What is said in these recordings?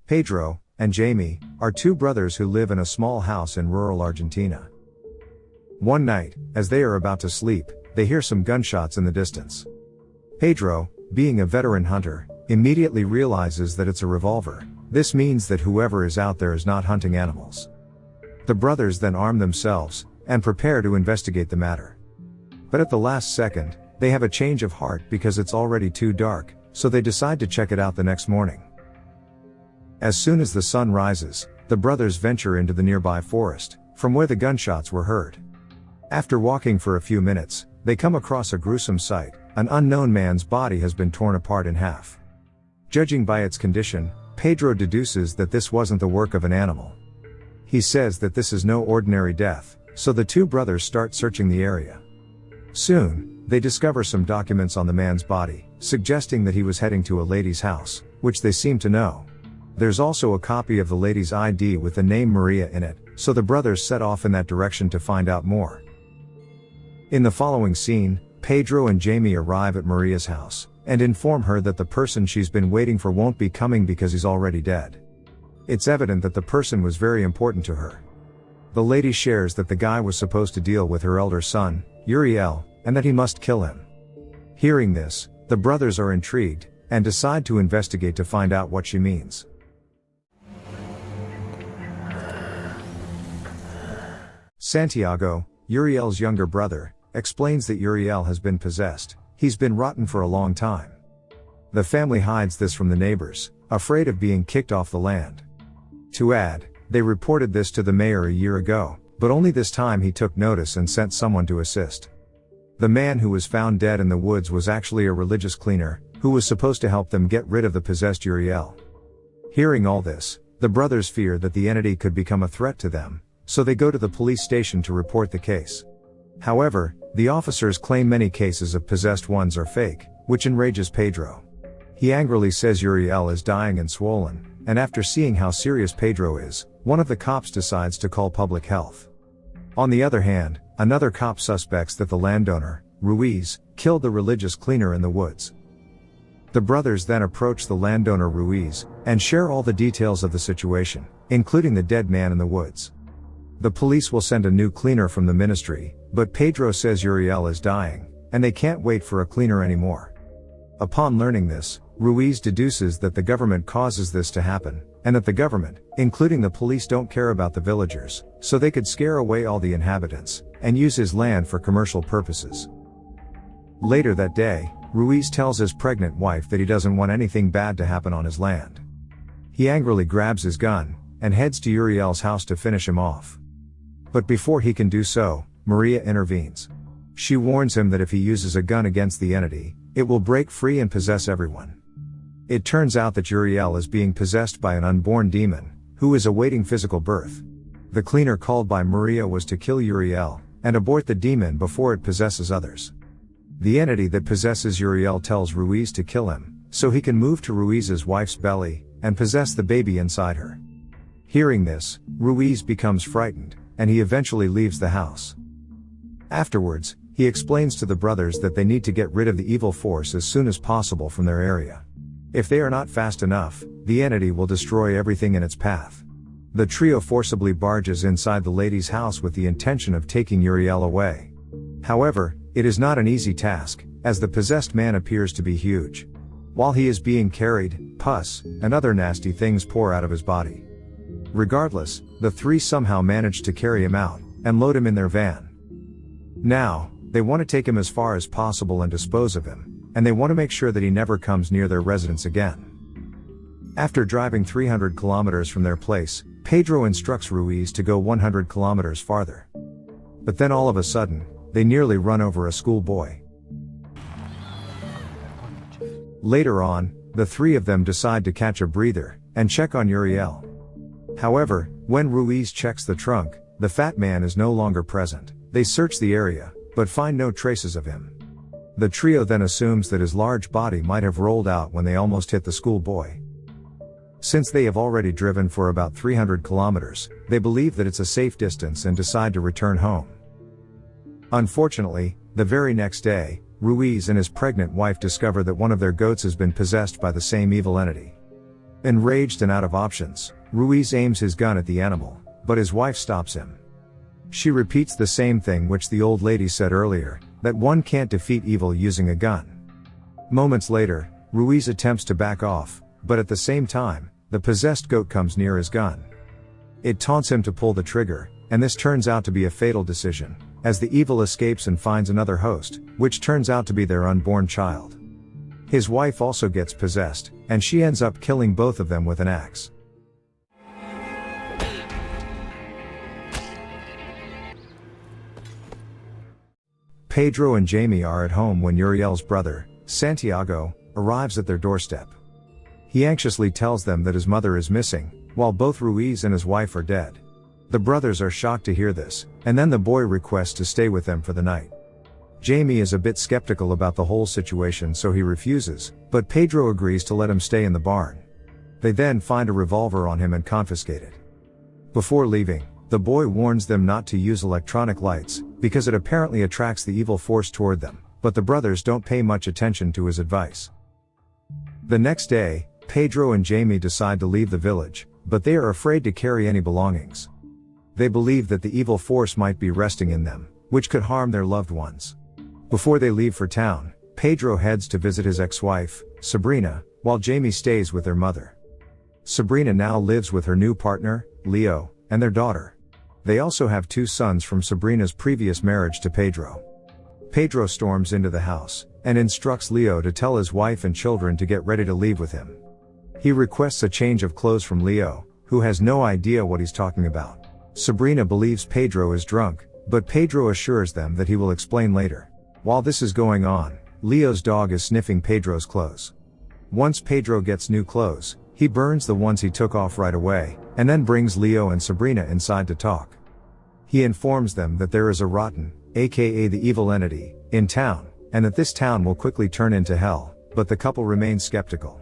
Pedro and Jamie are two brothers who live in a small house in rural Argentina. One night, as they are about to sleep, they hear some gunshots in the distance. Pedro, being a veteran hunter, immediately realizes that it's a revolver. This means that whoever is out there is not hunting animals. The brothers then arm themselves and prepare to investigate the matter. But at the last second, they have a change of heart because it's already too dark, so they decide to check it out the next morning. As soon as the sun rises, the brothers venture into the nearby forest, from where the gunshots were heard. After walking for a few minutes, they come across a gruesome sight. An unknown man's body has been torn apart in half. Judging by its condition, Pedro deduces that this wasn't the work of an animal. He says that this is no ordinary death, so the two brothers start searching the area. Soon, they discover some documents on the man's body, suggesting that he was heading to a lady's house, which they seem to know. There's also a copy of the lady's ID with the name Maria in it, so the brothers set off in that direction to find out more. In the following scene, Pedro and Jamie arrive at Maria's house, and inform her that the person she's been waiting for won't be coming because he's already dead. It's evident that the person was very important to her. The lady shares that the guy was supposed to deal with her elder son, Uriel, and that he must kill him. Hearing this, the brothers are intrigued, and decide to investigate to find out what she means. Santiago, Uriel's younger brother, explains that Uriel has been possessed. He's been rotten for a long time. The family hides this from the neighbors, afraid of being kicked off the land. To add, they reported this to the mayor a year ago, but only this time he took notice and sent someone to assist. The man who was found dead in the woods was actually a religious cleaner, who was supposed to help them get rid of the possessed Uriel. Hearing all this, the brothers fear that the entity could become a threat to them, so they go to the police station to report the case. However, the officers claim many cases of possessed ones are fake, which enrages Pedro. He angrily says Uriel is dying and swollen, and after seeing how serious Pedro is, one of the cops decides to call public health. On the other hand, another cop suspects that the landowner, Ruiz, killed the religious cleaner in the woods. The brothers then approach the landowner Ruiz, and share all the details of the situation, including the dead man in the woods. The police will send a new cleaner from the ministry, but Pedro says Uriel is dying, and they can't wait for a cleaner anymore. Upon learning this, Ruiz deduces that the government causes this to happen, and that the government, including the police, don't care about the villagers, so they could scare away all the inhabitants, and use his land for commercial purposes. Later that day, Ruiz tells his pregnant wife that he doesn't want anything bad to happen on his land. He angrily grabs his gun, and heads to Uriel's house to finish him off. But before he can do so, Maria intervenes. She warns him that if he uses a gun against the entity, it will break free and possess everyone. It turns out that Uriel is being possessed by an unborn demon, who is awaiting physical birth. The cleaner called by Maria was to kill Uriel, and abort the demon before it possesses others. The entity that possesses Uriel tells Ruiz to kill him, so he can move to Ruiz's wife's belly, and possess the baby inside her. Hearing this, Ruiz becomes frightened, and he eventually leaves the house. Afterwards, he explains to the brothers that they need to get rid of the evil force as soon as possible from their area. If they are not fast enough, the entity will destroy everything in its path. The trio forcibly barges inside the lady's house with the intention of taking Uriel away. However, it is not an easy task, as the possessed man appears to be huge. While he is being carried, pus and other nasty things pour out of his body. Regardless, the three somehow manage to carry him out, and load him in their van. Now, they want to take him as far as possible and dispose of him, and they want to make sure that he never comes near their residence again. After driving 300 kilometers from their place, Pedro instructs Ruiz to go 100 kilometers farther. But then all of a sudden, they nearly run over a schoolboy. Later on, the three of them decide to catch a breather, and check on Uriel. However, when Ruiz checks the trunk, the fat man is no longer present. They search the area, but find no traces of him. The trio then assumes that his large body might have rolled out when they almost hit the schoolboy. Since they have already driven for about 300 kilometers, they believe that it's a safe distance and decide to return home. Unfortunately, the very next day, Ruiz and his pregnant wife discover that one of their goats has been possessed by the same evil entity. Enraged and out of options, Ruiz aims his gun at the animal, but his wife stops him. She repeats the same thing which the old lady said earlier, that one can't defeat evil using a gun. Moments later, Ruiz attempts to back off, but at the same time, the possessed goat comes near his gun. It taunts him to pull the trigger, and this turns out to be a fatal decision, as the evil escapes and finds another host, which turns out to be their unborn child. His wife also gets possessed, and she ends up killing both of them with an axe. Pedro and Jamie are at home when Uriel's brother, Santiago, arrives at their doorstep. He anxiously tells them that his mother is missing, while both Ruiz and his wife are dead. The brothers are shocked to hear this, and then the boy requests to stay with them for the night. Jamie is a bit skeptical about the whole situation, so he refuses, but Pedro agrees to let him stay in the barn. They then find a revolver on him and confiscate it. Before leaving, the boy warns them not to use electronic lights, because it apparently attracts the evil force toward them, but the brothers don't pay much attention to his advice. The next day, Pedro and Jamie decide to leave the village, but they are afraid to carry any belongings. They believe that the evil force might be resting in them, which could harm their loved ones. Before they leave for town, Pedro heads to visit his ex-wife, Sabrina, while Jamie stays with their mother. Sabrina now lives with her new partner, Leo, and their daughter. They also have 2 sons from Sabrina's previous marriage to Pedro. Pedro storms into the house, and instructs Leo to tell his wife and children to get ready to leave with him. He requests a change of clothes from Leo, who has no idea what he's talking about. Sabrina believes Pedro is drunk, but Pedro assures them that he will explain later. While this is going on, Leo's dog is sniffing Pedro's clothes. Once Pedro gets new clothes, he burns the ones he took off right away, and then brings Leo and Sabrina inside to talk. He informs them that there is a rotten, aka the evil entity, in town, and that this town will quickly turn into hell, but the couple remains skeptical.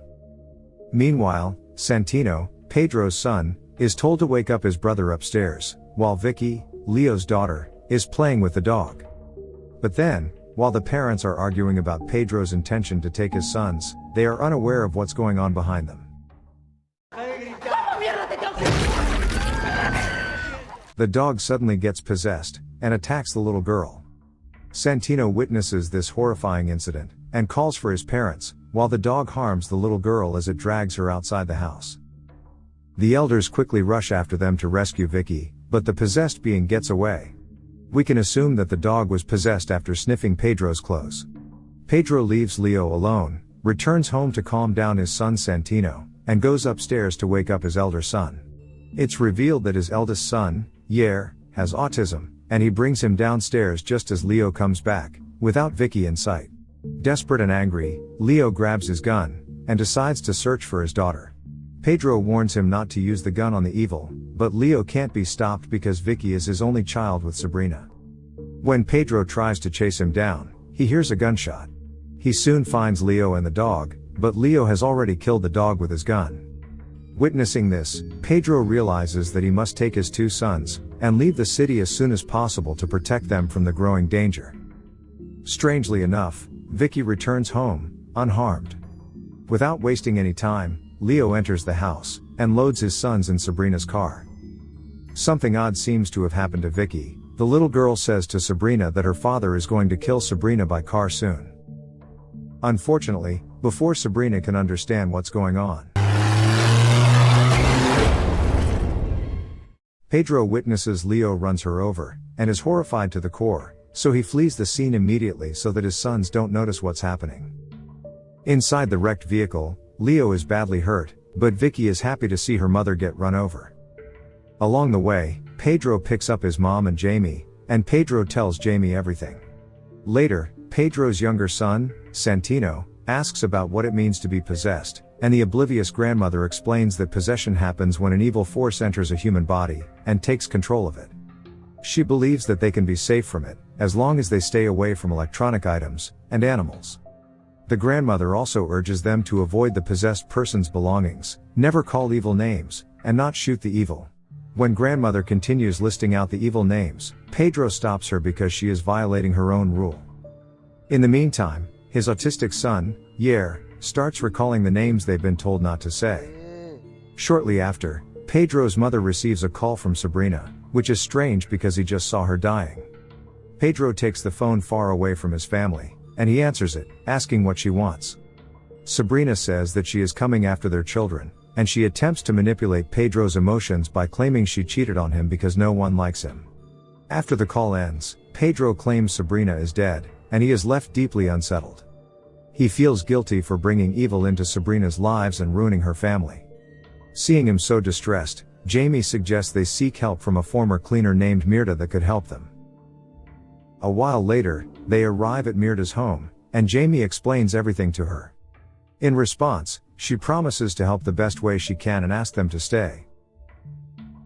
Meanwhile, Santino, Pedro's son, is told to wake up his brother upstairs, while Vicky, Leo's daughter, is playing with the dog. But then, while the parents are arguing about Pedro's intention to take his sons, they are unaware of what's going on behind them. The dog suddenly gets possessed, and attacks the little girl. Santino witnesses this horrifying incident, and calls for his parents, while the dog harms the little girl as it drags her outside the house. The elders quickly rush after them to rescue Vicky, but the possessed being gets away. We can assume that the dog was possessed after sniffing Pedro's clothes. Pedro leaves Leo alone, returns home to calm down his son Santino, and goes upstairs to wake up his elder son. It's revealed that his eldest son, Yair, has autism, and he brings him downstairs just as Leo comes back, without Vicky in sight. Desperate and angry, Leo grabs his gun, and decides to search for his daughter. Pedro warns him not to use the gun on the evil, but Leo can't be stopped because Vicky is his only child with Sabrina. When Pedro tries to chase him down, he hears a gunshot. He soon finds Leo and the dog, but Leo has already killed the dog with his gun. Witnessing this, Pedro realizes that he must take his 2 sons, and leave the city as soon as possible to protect them from the growing danger. Strangely enough, Vicky returns home, unharmed. Without wasting any time, Leo enters the house, and loads his sons in Sabrina's car. Something odd seems to have happened to Vicky. The little girl says to Sabrina that her father is going to kill Sabrina by car soon. Unfortunately, before Sabrina can understand what's going on, Pedro witnesses Leo runs her over, and is horrified to the core, so he flees the scene immediately so that his sons don't notice what's happening. Inside the wrecked vehicle, Leo is badly hurt, but Vicky is happy to see her mother get run over. Along the way, Pedro picks up his mom and Jamie, and Pedro tells Jamie everything. Later, Pedro's younger son, Santino, asks about what it means to be possessed, and the oblivious grandmother explains that possession happens when an evil force enters a human body, and takes control of it. She believes that they can be safe from it, as long as they stay away from electronic items, and animals. The grandmother also urges them to avoid the possessed person's belongings, never call evil names, and not shoot the evil. When grandmother continues listing out the evil names, Pedro stops her because she is violating her own rule. In the meantime, his autistic son, Yair, starts recalling the names they've been told not to say. Shortly after, Pedro's mother receives a call from Sabrina, which is strange because he just saw her dying. Pedro takes the phone far away from his family, and he answers it, asking what she wants. Sabrina says that she is coming after their children, and she attempts to manipulate Pedro's emotions by claiming she cheated on him because no one likes him. After the call ends, Pedro claims Sabrina is dead, and he is left deeply unsettled. He feels guilty for bringing evil into Sabrina's lives and ruining her family. Seeing him so distressed, Jamie suggests they seek help from a former cleaner named Mirta that could help them. A while later, they arrive at Mirta's home, and Jamie explains everything to her. In response, she promises to help the best way she can and asks them to stay.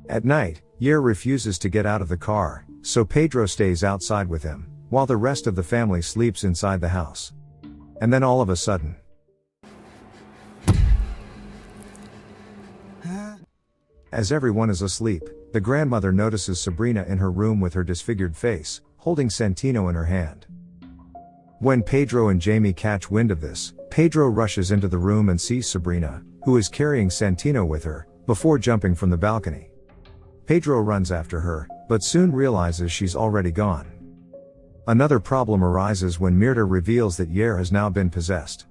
At night, Yair refuses to get out of the car, so Pedro stays outside with him, while the rest of the family sleeps inside the house. And then all of a sudden, as everyone is asleep, the grandmother notices Sabrina in her room with her disfigured face, holding Santino in her hand. When Pedro and Jamie catch wind of this, Pedro rushes into the room and sees Sabrina, who is carrying Santino with her, before jumping from the balcony. Pedro runs after her, but soon realizes she's already gone. Another problem arises when Mirta reveals that Yair has now been possessed.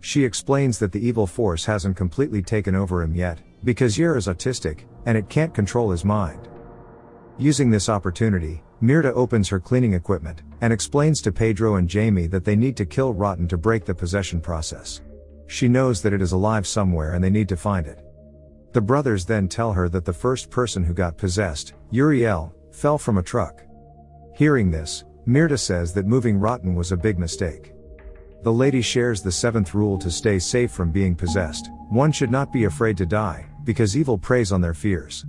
She explains that the evil force hasn't completely taken over him yet, because Yair is autistic, and it can't control his mind. Using this opportunity, Mirta opens her cleaning equipment, and explains to Pedro and Jamie that they need to kill Rotten to break the possession process. She knows that it is alive somewhere and they need to find it. The brothers then tell her that the first person who got possessed, Uriel, fell from a truck. Hearing this, Mirta says that moving Rotten was a big mistake. The lady shares the seventh rule to stay safe from being possessed: one should not be afraid to die, because evil preys on their fears.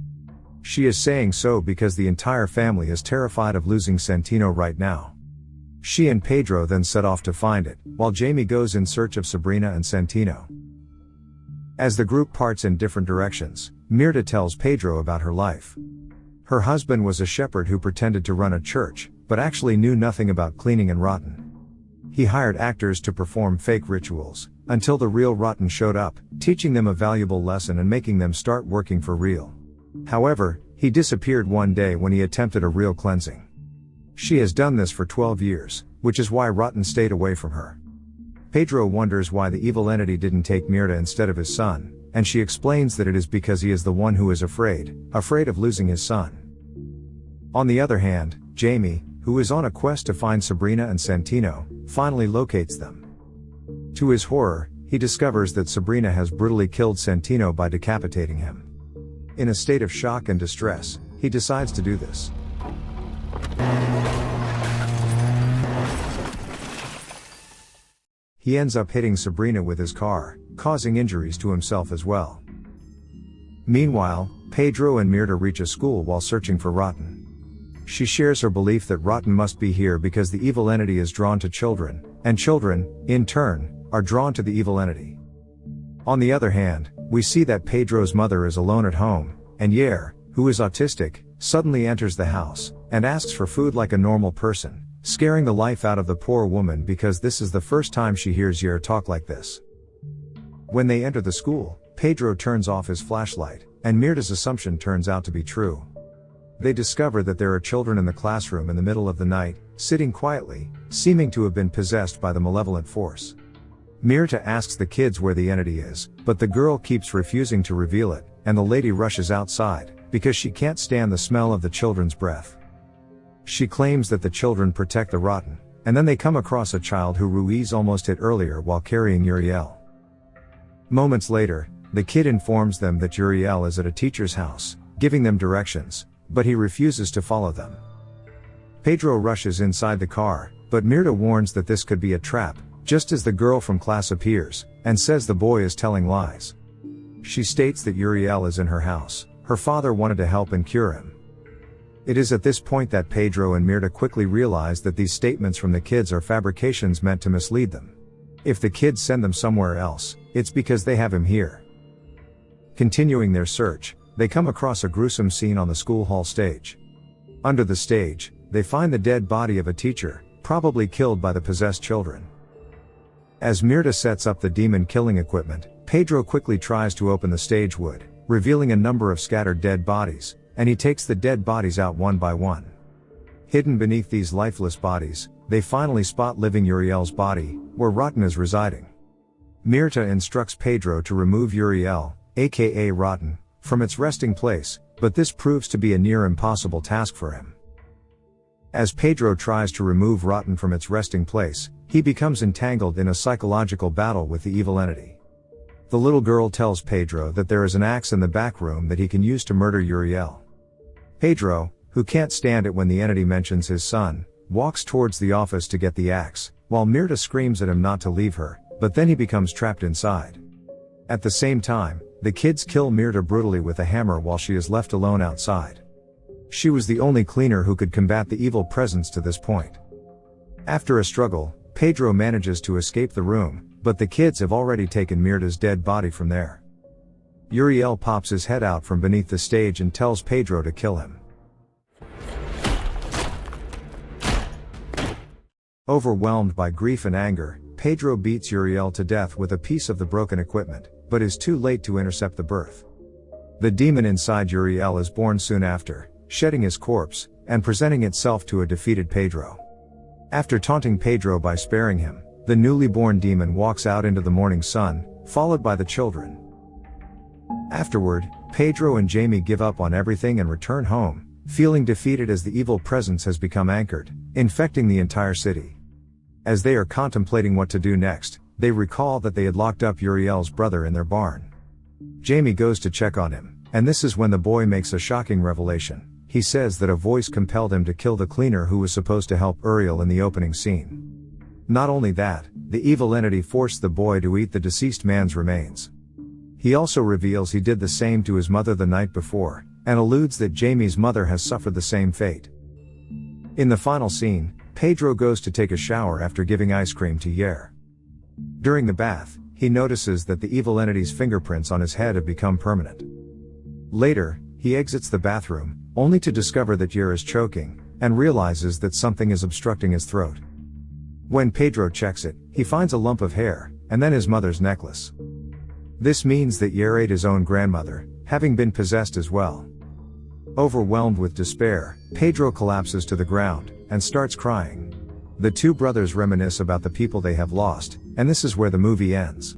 She is saying so because the entire family is terrified of losing Santino right now. She and Pedro then set off to find it, while Jamie goes in search of Sabrina and Santino. As the group parts in different directions, Mirta tells Pedro about her life. Her husband was a shepherd who pretended to run a church, but actually knew nothing about cleaning and Rotten. He hired actors to perform fake rituals, until the real Rotten showed up, teaching them a valuable lesson and making them start working for real. However, he disappeared one day when he attempted a real cleansing. She has done this for 12 years, which is why Rotten stayed away from her. Pedro wonders why the evil entity didn't take Mirta instead of his son, and she explains that it is because he is the one who is afraid of losing his son. On the other hand, Jamie, who is on a quest to find Sabrina and Santino, finally locates them. To his horror, he discovers that Sabrina has brutally killed Santino by decapitating him. In a state of shock and distress, he decides to do this. He ends up hitting Sabrina with his car, causing injuries to himself as well. Meanwhile, Pedro and Mirta reach a school while searching for Rotten. She shares her belief that Rotten must be here because the evil entity is drawn to children, and children, in turn, are drawn to the evil entity. On the other hand, we see that Pedro's mother is alone at home, and Yair, who is autistic, suddenly enters the house, and asks for food like a normal person, scaring the life out of the poor woman because this is the first time she hears Yair talk like this. When they enter the school, Pedro turns off his flashlight, and Mirta's assumption turns out to be true. They discover that there are children in the classroom in the middle of the night, sitting quietly, seeming to have been possessed by the malevolent force. Mirta asks the kids where the entity is, but the girl keeps refusing to reveal it, and the lady rushes outside, because she can't stand the smell of the children's breath. She claims that the children protect the Rotten, and then they come across a child who Ruiz almost hit earlier while carrying Uriel. Moments later, the kid informs them that Uriel is at a teacher's house, giving them directions, but he refuses to follow them. Pedro rushes inside the car, but Mirta warns that this could be a trap, just as the girl from class appears, and says the boy is telling lies. She states that Uriel is in her house, her father wanted to help and cure him. It is at this point that Pedro and Mirta quickly realize that these statements from the kids are fabrications meant to mislead them. If the kids send them somewhere else, it's because they have him here. Continuing their search, they come across a gruesome scene on the school hall stage. Under the stage, they find the dead body of a teacher, probably killed by the possessed children. As Mirta sets up the demon killing equipment, Pedro quickly tries to open the stage wood, revealing a number of scattered dead bodies, and he takes the dead bodies out one by one. Hidden beneath these lifeless bodies, they finally spot living Uriel's body, where Rotten is residing. Mirta instructs Pedro to remove Uriel, aka Rotten, from its resting place, but this proves to be a near impossible task for him. As Pedro tries to remove Rotten from its resting place, he becomes entangled in a psychological battle with the evil entity. The little girl tells Pedro that there is an axe in the back room that he can use to murder Uriel. Pedro, who can't stand it when the entity mentions his son, walks towards the office to get the axe, while Mirta screams at him not to leave her, but then he becomes trapped inside. At the same time, the kids kill Mirta brutally with a hammer while she is left alone outside. She was the only cleaner who could combat the evil presence to this point. After a struggle, Pedro manages to escape the room, but the kids have already taken Mirta's dead body from there. Uriel pops his head out from beneath the stage and tells Pedro to kill him. Overwhelmed by grief and anger, Pedro beats Uriel to death with a piece of the broken equipment, but is too late to intercept the birth. The demon inside Uriel is born soon after, shedding his corpse, and presenting itself to a defeated Pedro. After taunting Pedro by sparing him, the newly born demon walks out into the morning sun, followed by the children. Afterward, Pedro and Jamie give up on everything and return home, feeling defeated as the evil presence has become anchored, infecting the entire city. As they are contemplating what to do next, they recall that they had locked up Uriel's brother in their barn. Jamie goes to check on him, and this is when the boy makes a shocking revelation. He says that a voice compelled him to kill the cleaner who was supposed to help Uriel in the opening scene. Not only that, the evil entity forced the boy to eat the deceased man's remains. He also reveals he did the same to his mother the night before, and alludes that Jamie's mother has suffered the same fate. In the final scene, Pedro goes to take a shower after giving ice cream to Yair. During the bath, he notices that the evil entity's fingerprints on his head have become permanent. Later, he exits the bathroom, only to discover that Yair is choking, and realizes that something is obstructing his throat. When Pedro checks it, he finds a lump of hair, and then his mother's necklace. This means that Yair ate his own grandmother, having been possessed as well. Overwhelmed with despair, Pedro collapses to the ground, and starts crying. The two brothers reminisce about the people they have lost, and this is where the movie ends.